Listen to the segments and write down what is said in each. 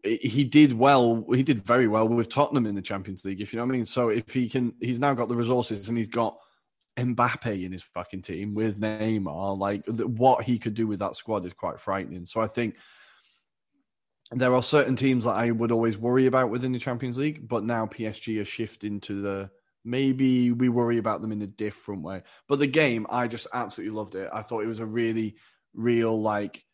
he did well. He did very well with Tottenham in the Champions League, if you know what I mean. So if he's now got the resources and he's got Mbappe in his fucking team with Neymar, like what he could do with that squad is quite frightening. So I think there are certain teams that I would always worry about within the Champions League, but now PSG are shifting to the maybe we worry about them in a different way. But the game, I just absolutely loved it. I thought it was a really real like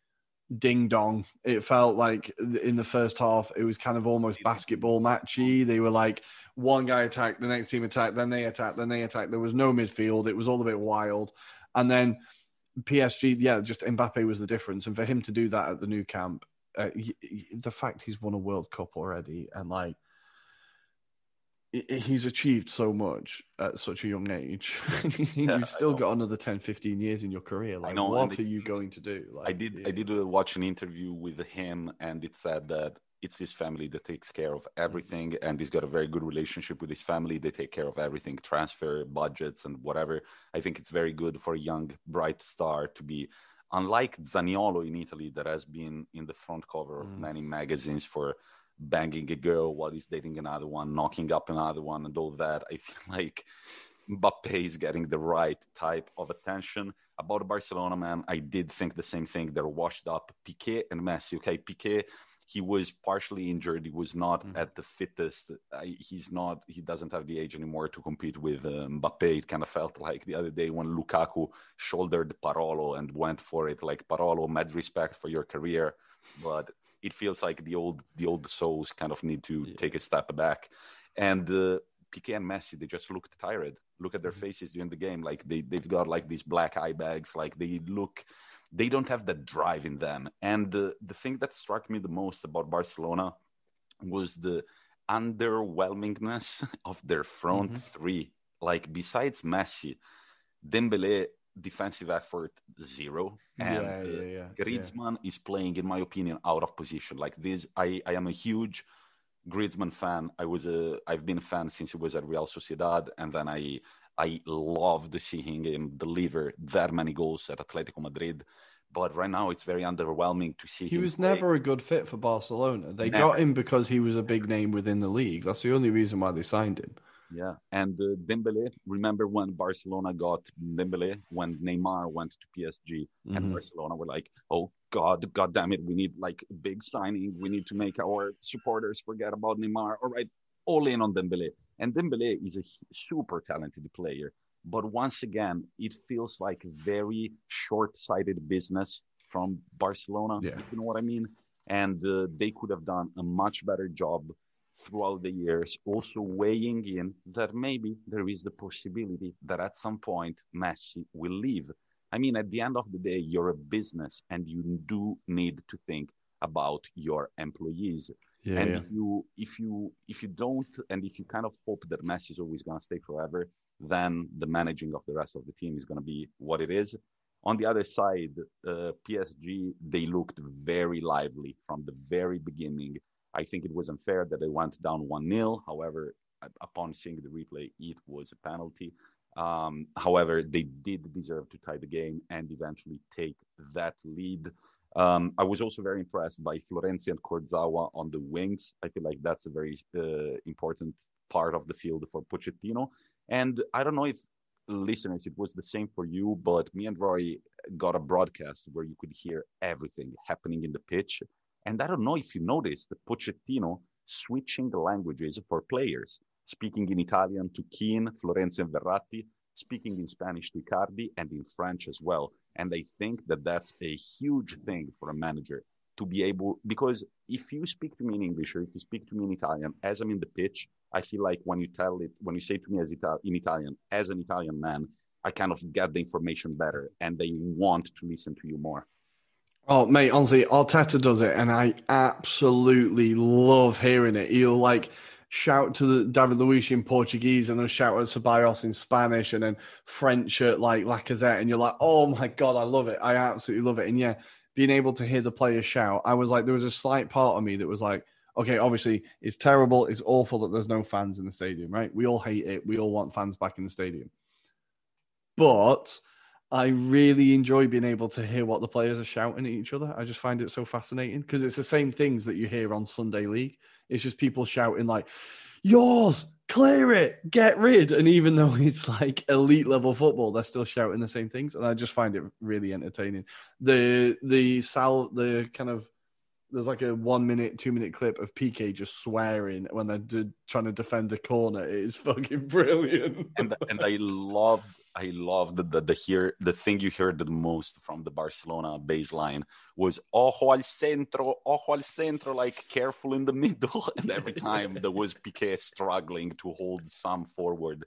ding dong. It felt like in the first half, it was kind of almost basketball matchy. They were like one guy attacked, the next team attacked, then they attacked, then they attacked. There was no midfield. It was all a bit wild. And then PSG, just Mbappe was the difference. And for him to do that at the new camp, the fact he's won a World Cup already and like he's achieved so much at such a young age. You've still got another 10, 15 years in your career. Like, what are you going to do? Like, I did watch an interview with him, and it said that it's his family that takes care of everything, and he's got a very good relationship with his family. They take care of everything, transfer, budgets, and whatever. I think it's very good for a young, bright star to be, unlike Zaniolo in Italy, that has been in the front cover of many magazines for banging a girl while he's dating another one, knocking up another one, and all that. I feel like Mbappe is getting the right type of attention. About Barcelona, man, I did think the same thing. They're washed up. Piqué and Messi. Okay, Piqué, he was partially injured. He was not at the fittest. He doesn't have the age anymore to compete with Mbappe. It kind of felt like the other day when Lukaku shouldered Parolo and went for it. Like, Parolo, mad respect for your career, but it feels like the old souls kind of need to take a step back. And Piqué and Messi, they just looked tired. Look at their faces during the game. Like they've got like these black eye bags. Like they don't have that drive in them. And the thing that struck me the most about Barcelona was the underwhelmingness of their front three. Like, besides Messi, Dembélé, defensive effort, zero. And Griezmann is playing, in my opinion, out of position. Like this, I am a huge Griezmann fan. I've been a fan since he was at Real Sociedad, and then I loved seeing him deliver that many goals at Atletico Madrid. But right now, it's very underwhelming to see him. He was never a good fit for Barcelona. They got him because he was a big name within the league. That's the only reason why they signed him. Yeah, and Dembélé, remember when Barcelona got Dembélé, when Neymar went to PSG, and Barcelona were like, oh, God damn it, we need like a big signing. We need to make our supporters forget about Neymar. All right, all in on Dembélé. And Dembélé is a super talented player. But once again, it feels like very short-sighted business from Barcelona, if you know what I mean. And they could have done a much better job throughout the years, also weighing in that maybe there is the possibility that at some point Messi will leave. I mean, at the end of the day, you're a business and you do need to think about your employees. If you don't, and if you kind of hope that Messi is always going to stay forever, then the managing of the rest of the team is going to be what it is. On the other side, PSG, they looked very lively from the very beginning. I think it was unfair that they went down 1-0. However, upon seeing the replay, it was a penalty. However, they did deserve to tie the game and eventually take that lead. I was also very impressed by Florenzi and Kurzawa on the wings. I feel like that's a very important part of the field for Pochettino. And I don't know if listeners, it was the same for you, but me and Roy got a broadcast where you could hear everything happening in the pitch. And I don't know if you noticed that Pochettino switching the languages for players, speaking in Italian to Keane, Florenzi and Verratti, speaking in Spanish to Icardi, and in French as well. And I think that that's a huge thing for a manager to be able, because if you speak to me in English or if you speak to me in Italian, as I'm in the pitch, I feel like when you say to me in Italian, as an Italian man, I kind of get the information better and they want to listen to you more. Oh, mate, honestly, Arteta does it, and I absolutely love hearing it. He'll, like, shout to David Luiz in Portuguese, and he'll shout at Ceballos in Spanish, and then French at, like, Lacazette, and you're like, oh, my God, I love it. I absolutely love it. And, yeah, being able to hear the players shout, I was like, there was a slight part of me that was like, okay, obviously, it's terrible, it's awful that there's no fans in the stadium, right? We all hate it. We all want fans back in the stadium. But I really enjoy being able to hear what the players are shouting at each other. I just find it so fascinating because it's the same things that you hear on Sunday League. It's just people shouting like, yours, clear it, get rid. And even though it's like elite level football, they're still shouting the same things. And I just find it really entertaining. The kind of, there's like a 1 minute, 2 minute clip of PK just swearing when they're trying to defend a corner. It is fucking brilliant. And I love the thing you heard the most from the Barcelona baseline was ojo al centro, like careful in the middle. And every time there was Piqué struggling to hold some forward.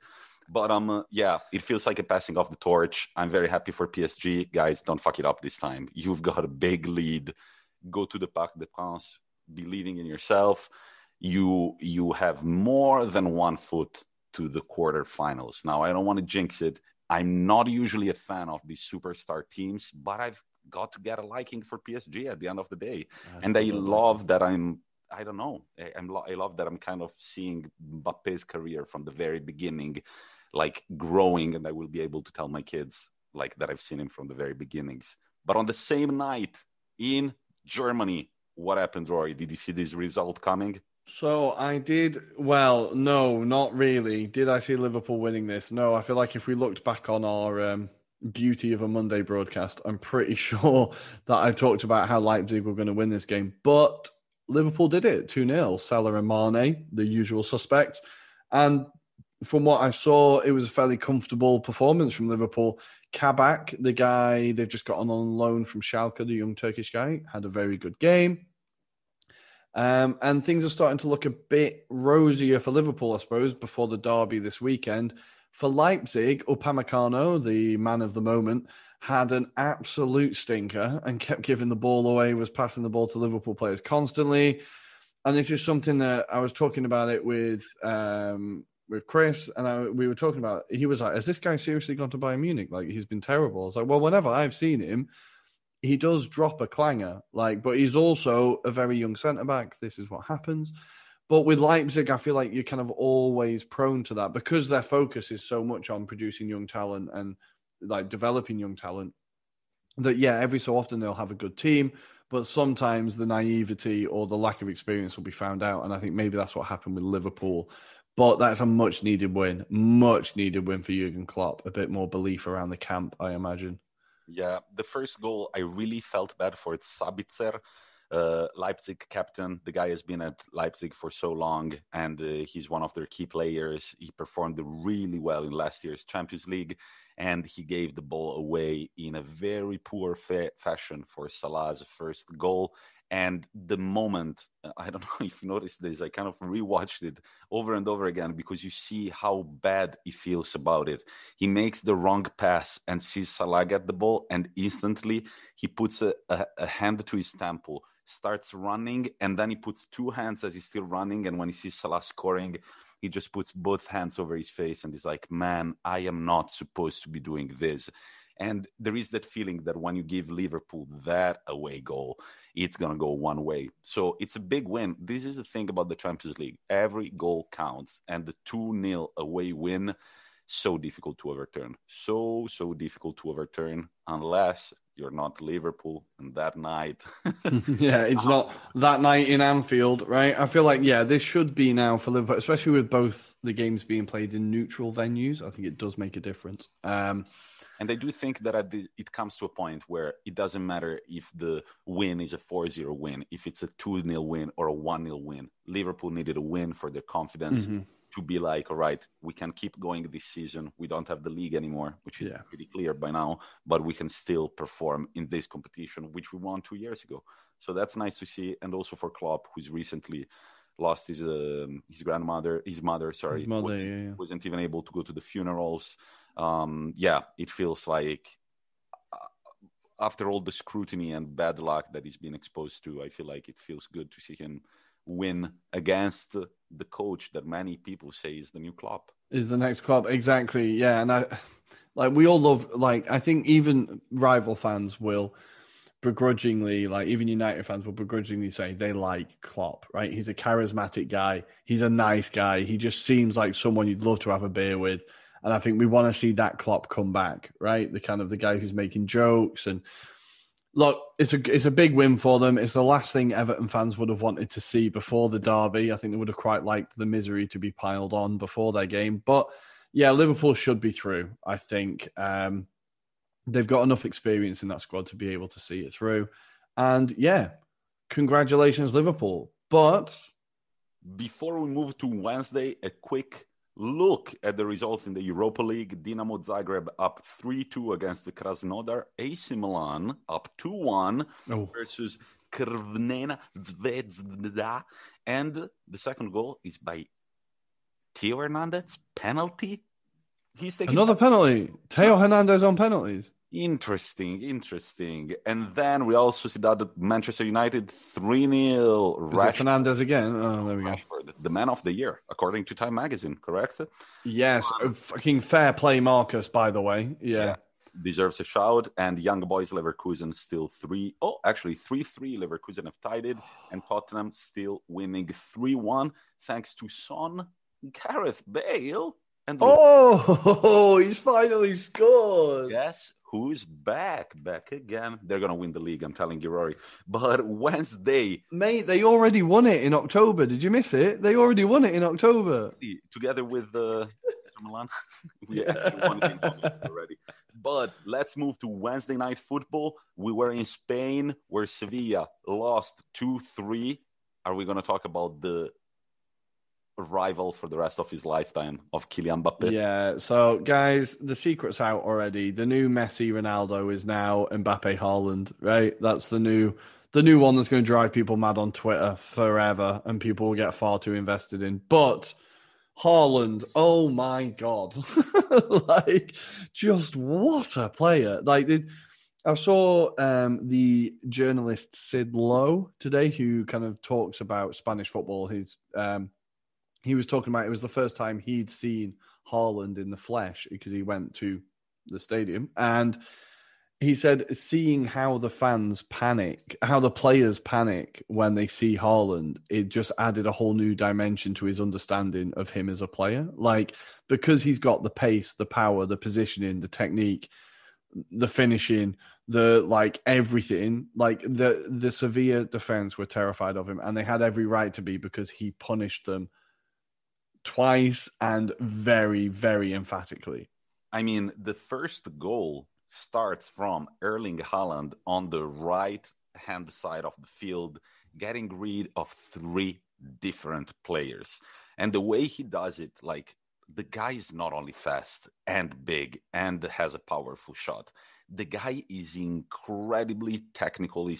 But yeah, it feels like a passing of the torch. I'm very happy for PSG. Guys, don't fuck it up this time. You've got a big lead. Go to the Parc des Princes, believing in yourself. You have more than 1 foot to the quarterfinals. Now, I don't want to jinx it. I'm not usually a fan of these superstar teams, but I've got to get a liking for PSG at the end of the day. And I love that I love that I'm kind of seeing Mbappe's career from the very beginning, like growing, and I will be able to tell my kids like that I've seen him from the very beginnings. But on the same night in Germany, what happened, Roy? Did you see this result coming? So I did. Well, no, not really. Did I see Liverpool winning this? No, I feel like if we looked back on our Beauty of a Monday broadcast, I'm pretty sure that I talked about how Leipzig were going to win this game. But Liverpool did it 2-0. Salah and Mane, the usual suspects. And from what I saw, it was a fairly comfortable performance from Liverpool. Kabak, the guy they've just got on loan from Schalke, the young Turkish guy, had a very good game. And things are starting to look a bit rosier for Liverpool, I suppose, before the derby this weekend. For Leipzig, Upamecano, the man of the moment, had an absolute stinker and kept giving the ball away, was passing the ball to Liverpool players constantly. And this is something that I was talking about it with Chris, and we were talking about, he was like, has this guy seriously gone to Bayern Munich? Like, he's been terrible. I was like, well, whenever I've seen him, he does drop a clanger, but he's also a very young centre-back. This is what happens. But with Leipzig, I feel like you're kind of always prone to that because their focus is so much on producing young talent and like developing young talent that, yeah, every so often they'll have a good team, but sometimes the naivety or the lack of experience will be found out. And I think maybe that's what happened with Liverpool. But that's a much-needed win for Jurgen Klopp. A bit more belief around the camp, I imagine. Yeah, the first goal, I really felt bad for it. Sabitzer, Leipzig captain. The guy has been at Leipzig for so long, and he's one of their key players. He performed really well in last year's Champions League, and he gave the ball away in a very poor fashion for Salah's first goal. And the moment, I don't know if you noticed this, I kind of rewatched it over and over again because you see how bad he feels about it. He makes the wrong pass and sees Salah get the ball, and instantly he puts a hand to his temple, starts running, and then he puts 2 hands as he's still running. And when he sees Salah scoring, he just puts both hands over his face and he's like, man, I am not supposed to be doing this. And there is that feeling that when you give Liverpool that away goal, it's going to go one way. So it's a big win. This is the thing about the Champions League. Every goal counts. And the 2-0 away win, so difficult to overturn. So difficult to overturn unless you're not Liverpool and that night. Yeah, it's not that night in Anfield, right? I feel like, yeah, this should be now for Liverpool, especially with both the games being played in neutral venues. I think it does make a difference. And I do think that it comes to a point where it doesn't matter if the win is a 4-0 win, if it's a 2-0 win or a 1-0 win. Liverpool needed a win for their confidence to be like, all right, we can keep going this season. We don't have the league anymore, which is pretty clear by now, but we can still perform in this competition, which we won 2 years ago. So that's nice to see. And also for Klopp, who's recently lost his mother, wasn't even able to go to the funerals. It feels like after all the scrutiny and bad luck that he's been exposed to, I feel like it feels good to see him win against the coach that many people say is the new Klopp. Is the next Klopp, exactly, yeah. And we all love, I think even rival fans will begrudgingly, even United fans will begrudgingly say they like Klopp, right? He's a charismatic guy. He's a nice guy. He just seems like someone you'd love to have a beer with. And I think we want to see that Klopp come back, right? The guy who's making jokes. And look, it's a big win for them. It's the last thing Everton fans would have wanted to see before the derby. I think they would have quite liked the misery to be piled on before their game. But yeah, Liverpool should be through, I think. They've got enough experience in that squad to be able to see it through. And yeah, congratulations, Liverpool. But before we move to Wednesday, a quick look at the results in the Europa League. Dinamo Zagreb up 3-2 against the Krasnodar. AC Milan up 2-1 versus Crvena Zvezda. And the second goal is by Theo Hernandez. Penalty. He's taking another penalty. Theo Hernandez on penalties. Interesting. And then we also see that Manchester United 3-0. Is it Fernandez again? Oh, there we go. The man of the year, according to Time Magazine, correct? Yes. Fucking fair play, Marcus, by the way. Yeah. Deserves a shout. And Young Boys Leverkusen still 3-3. Leverkusen have tied it. And Tottenham still winning 3-1 thanks to Son, Gareth Bale. And he's finally scored. Yes, who's back again. They're going to win the league, I'm telling you, Rory. But Wednesday... Mate, they already won it in October. Did you miss it? They already won it in October. Together with Milan. We actually won it in August already. But let's move to Wednesday night football. We were in Spain, where Sevilla lost 2-3. Are we going to talk about the rival for the rest of his lifetime of Kylian Mbappe? Yeah, so guys, the secret's out already. The new Messi Ronaldo is now Mbappe Haaland, right? That's the new one that's going to drive people mad on Twitter forever, and people will get far too invested in. But Haaland, oh my God. Like, just what a player. Like, I saw the journalist Sid Lowe today, who kind of talks about Spanish football. He was talking about it was the first time he'd seen Haaland in the flesh because he went to the stadium. And he said seeing how the fans panic, how the players panic when they see Haaland, it just added a whole new dimension to his understanding of him as a player. Like, because he's got the pace, the power, the positioning, the technique, the finishing, everything. Like, the Sevilla defense were terrified of him, and they had every right to be, because he punished them twice and very, very emphatically. I mean, the first goal starts from Erling Haaland on the right-hand side of the field, getting rid of 3 different players. And the way he does it, like, the guy is not only fast and big and has a powerful shot. The guy is incredibly technically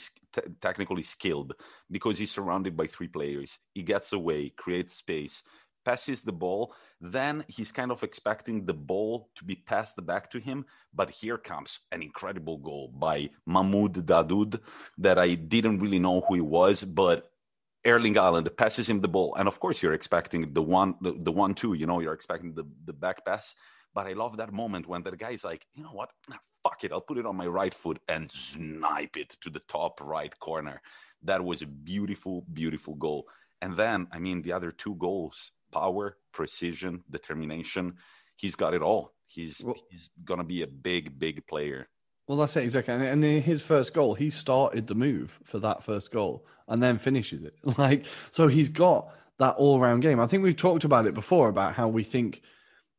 skilled, because he's surrounded by 3 players. He gets away, creates space, passes the ball, then he's kind of expecting the ball to be passed back to him. But here comes an incredible goal by Mahmoud Dahoud that I didn't really know who he was, but Erling Haaland passes him the ball. And of course, you're expecting the 1-2, you're expecting the back pass. But I love that moment when the guy's like, you know what? Fuck it. I'll put it on my right foot and snipe it to the top right corner. That was a beautiful, beautiful goal. And then, I mean, the other 2 goals, power, precision, determination. He's got it all. He's going to be a big, big player. Well, that's it, exactly. And in his first goal, he started the move for that first goal and then finishes it. So he's got that all-round game. I think we've talked about it before, about how we think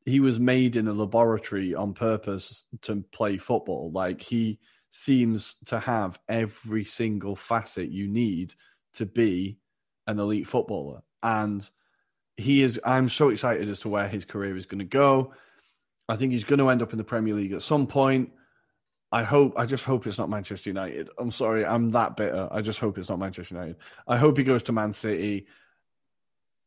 he was made in a laboratory on purpose to play football. Like, he seems to have every single facet you need to be an elite footballer. And I'm so excited as to where his career is going to go. I think he's going to end up in the Premier League at some point. I just hope it's not Manchester United. I'm sorry, I'm that bitter. I just hope it's not Manchester United. I hope he goes to Man City.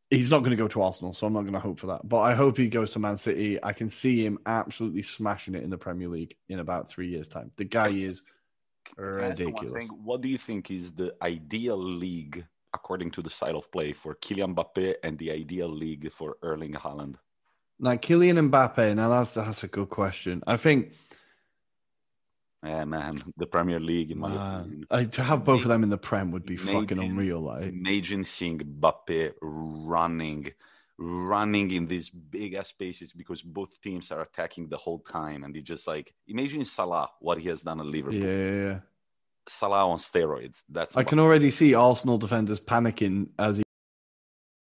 He's not going to go to Arsenal, so I'm not going to hope for that. But I hope he goes to Man City. I can see him absolutely smashing it in the Premier League in about 3 years' time. The guy is ridiculous. What do you think is the ideal league, according to the style of play, for Kylian Mbappe, and the ideal league for Erling Haaland? Now, Kylian Mbappe, that's a good question. I think... Yeah, man, the Premier League, in my opinion. To have both of them in the Prem would be fucking unreal. Imagine seeing Mbappe running running in these big ass spaces because both teams are attacking the whole time. And you just like, imagine Salah, what he has done at Liverpool. Yeah. Salah on steroids. That's I can already see Arsenal defenders panicking as